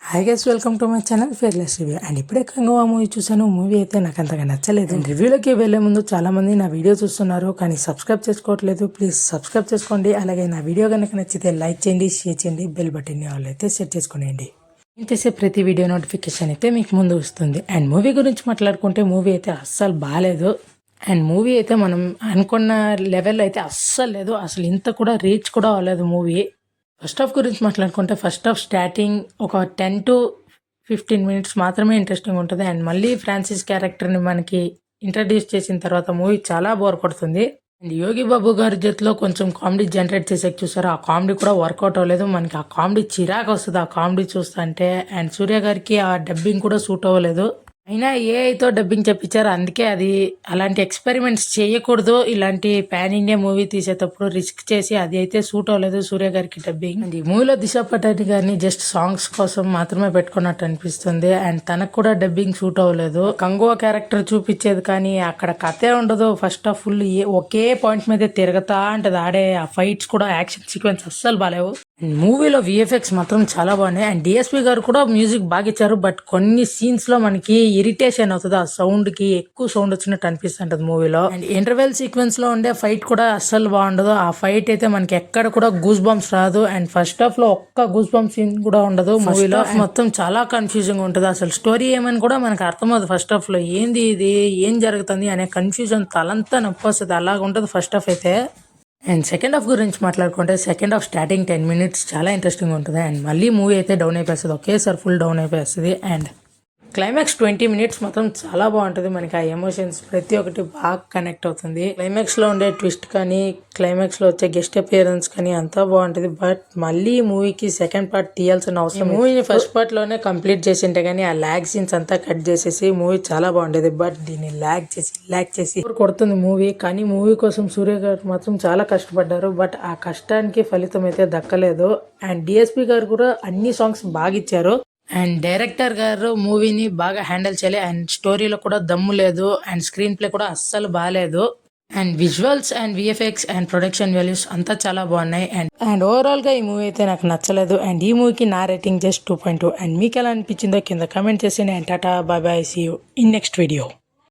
Hi guys, welcome to my channel Fearless Review. And ఇప్పుడే Kanguva movie చూసాను. Movie అయితే నాకు అంతగా నచ్చలేదు. అండ్ రివ్యూలోకి వెళ్లే ముందు చాలా మంది నా వీడియో చూస్తున్నారు కానీ సబ్స్క్రైబ్ చేసుకోవట్లేదు. ప్లీజ్ సబ్స్క్రైబ్ చేసుకోండి. అలాగే నా వీడియో కనుక నచ్చితే లైక్ చేయండి, షేర్ చేయండి, బెల్ బటన్ ఆల్ అయితే సెట్ చేసుకునేయండి. నేను చేసే ప్రతి వీడియో నోటిఫికేషన్ అయితే మీకు ముందు వస్తుంది. అండ్ మూవీ గురించి మాట్లాడుకుంటే మూవీ అయితే అస్సలు బాగాలేదు. అండ్ మూవీ అయితే మనం అనుకున్న లెవెల్ అయితే అస్సలు లేదు. అసలు ఇంత కూడా రీచ్ కూడా అవ్వలేదు మూవీ. ఫస్ట్ హాఫ్ గురించి మాట్లాడుకుంటే ఫస్ట్ హాఫ్ స్టార్టింగ్ ఒక 10 to 15 మినిట్స్ మాత్రమే ఇంట్రెస్టింగ్ ఉంటుంది. అండ్ మళ్ళీ ఫ్రాన్సిస్ క్యారెక్టర్ని మనకి ఇంట్రడ్యూస్ చేసిన తర్వాత మూవీ చాలా బోర్ కొడుతుంది. అండ్ యోగి బాబు గారి జట్లో కొంచెం కామెడీ జనరేట్ చేసే చూసారు. ఆ కామెడీ కూడా వర్కౌట్ అవ్వలేదు. మనకి ఆ కామెడీ చిరాకు వస్తుంది ఆ కామెడీ చూస్తుంటే. అండ్ సూర్య గారికి ఆ డబ్బింగ్ కూడా సూట్ అవ్వలేదు. అయినా ఏఐతో డబ్బింగ్ చెప్పించారు, అందుకే అది అలాంటి ఎక్స్పెరిమెంట్స్ చేయకూడదు. ఇలాంటి పాన్ ఇండియా మూవీ తీసేటప్పుడు రిస్క్ చేసి అది అయితే సూట్ అవ్వలేదు సూర్య గారికి డబ్బింగ్. అండ్ ఈ మూవీలో దిశా పటాని గారిని జస్ట్ సాంగ్స్ కోసం మాత్రమే పెట్టుకున్నట్టు అనిపిస్తుంది. అండ్ తనకు కూడా డబ్బింగ్ సూట్ అవ్వలేదు. కంగువా క్యారెక్టర్ చూపించేది కానీ అక్కడ కథే ఉండదు. First of full okay point మీద తిరగతా అంటది. ఆడే ఆ ఫైట్స్ కూడా యాక్షన్ సీక్వెన్స్ అస్సలు బాలేవు. మూవీలో విఎఫ్ఎక్స్ మాత్రం చాలా బాగున్నాయి. అండ్ డిఎస్పి గారు కూడా మ్యూజిక్ బాగా ఇచ్చారు. బట్ కొన్ని సీన్స్ లో మనకి ఇరిటేషన్ అవుతుంది. ఆ సౌండ్ కి ఎక్కువ సౌండ్ వచ్చినట్టు అనిపిస్తుంటది మూవీలో. అండ్ ఇంటర్వెల్ సీక్వెన్స్ లో ఉండే ఫైట్ కూడా అస్సలు బాగుండదు. ఆ ఫైట్ అయితే మనకి ఎక్కడ కూడా గూస్ బంప్స్ రాదు. అండ్ ఫస్ట్ హాఫ్ లో ఒక్క గూస్ బంప్ సీన్ కూడా ఉండదు మూవీలో. మొత్తం చాలా కన్ఫ్యూజింగ్ ఉంటుంది. అసలు స్టోరీ ఏమని కూడా మనకు అర్థమవుతుంది. ఫస్ట్ హాఫ్ లో ఏంది ఇది, ఏం జరుగుతుంది అనే కన్ఫ్యూజన్ తలంతా నొప్పి వస్తుంది. అలాగ ఉంటుంది ఫస్ట్ హాఫ్ అయితే. అండ్ సెకండ్ హాఫ్ గురించి మాట్లాడుకుంటే సెకండ్ హాఫ్ స్టార్టింగ్ 10 మినిట్స్ చాలా ఇంట్రెస్టింగ్ ఉంటుంది. అండ్ మళ్ళీ మూవీ అయితే డౌన్ అయిపోతుంది. ఒకేసారి ఫుల్ డౌన్ అయిపోతుంది. అండ్ క్లైమాక్స్ 20 మినిట్స్ మాత్రం చాలా బాగుంటుంది. మనకి ఆ ఎమోషన్స్ ప్రతి ఒక్కటి బాగా కనెక్ట్ అవుతుంది. క్లైమాక్స్ లో ఉండే ట్విస్ట్ కానీ క్లైమాక్స్ లో వచ్చే గెస్ట్ అపియరెన్స్ కానీ అంతా బాగుంటుంది. బట్ మళ్ళీ మూవీకి సెకండ్ పార్ట్ తీయాల్సిన అవసరం. మూవీని ఫస్ట్ పార్ట్ లోనే కంప్లీట్ చేసింటే కానీ ఆ ల్యాగ్ సీన్స్ అంతా కట్ చేసేసి మూవీ చాలా బాగుండేది. బట్ దీన్ని ల్యాగ్ చేసి కొడుతుంది మూవీ. కానీ మూవీ కోసం సూర్య గారు మాత్రం చాలా కష్టపడ్డారు. బట్ ఆ కష్టానికి ఫలితం అయితే దక్కలేదు. అండ్ డిఎస్పి గారు కూడా అన్ని సాంగ్స్ బాగా ఇచ్చారు. అండ్ డైరెక్టర్ గారు మూవీని బాగా హ్యాండిల్ చేయలే. అండ్ స్టోరీలో కూడా దమ్ము లేదు. అండ్ స్క్రీన్ ప్లే కూడా అస్సలు బాగాలేదు. And visuals and VFX and production values అంతా చాలా బాగున్నాయి. అండ్ ఓవరాల్ గా ఈ మూవీ అయితే నాకు నచ్చలేదు. అండ్ ఈ మూవీకి నా రేటింగ్ జస్ట్ 2.2. అండ్ మీకు ఎలా అనిపించిందో కింద కామెంట్ చేసేయండి. And tata, bye bye, see you in next video.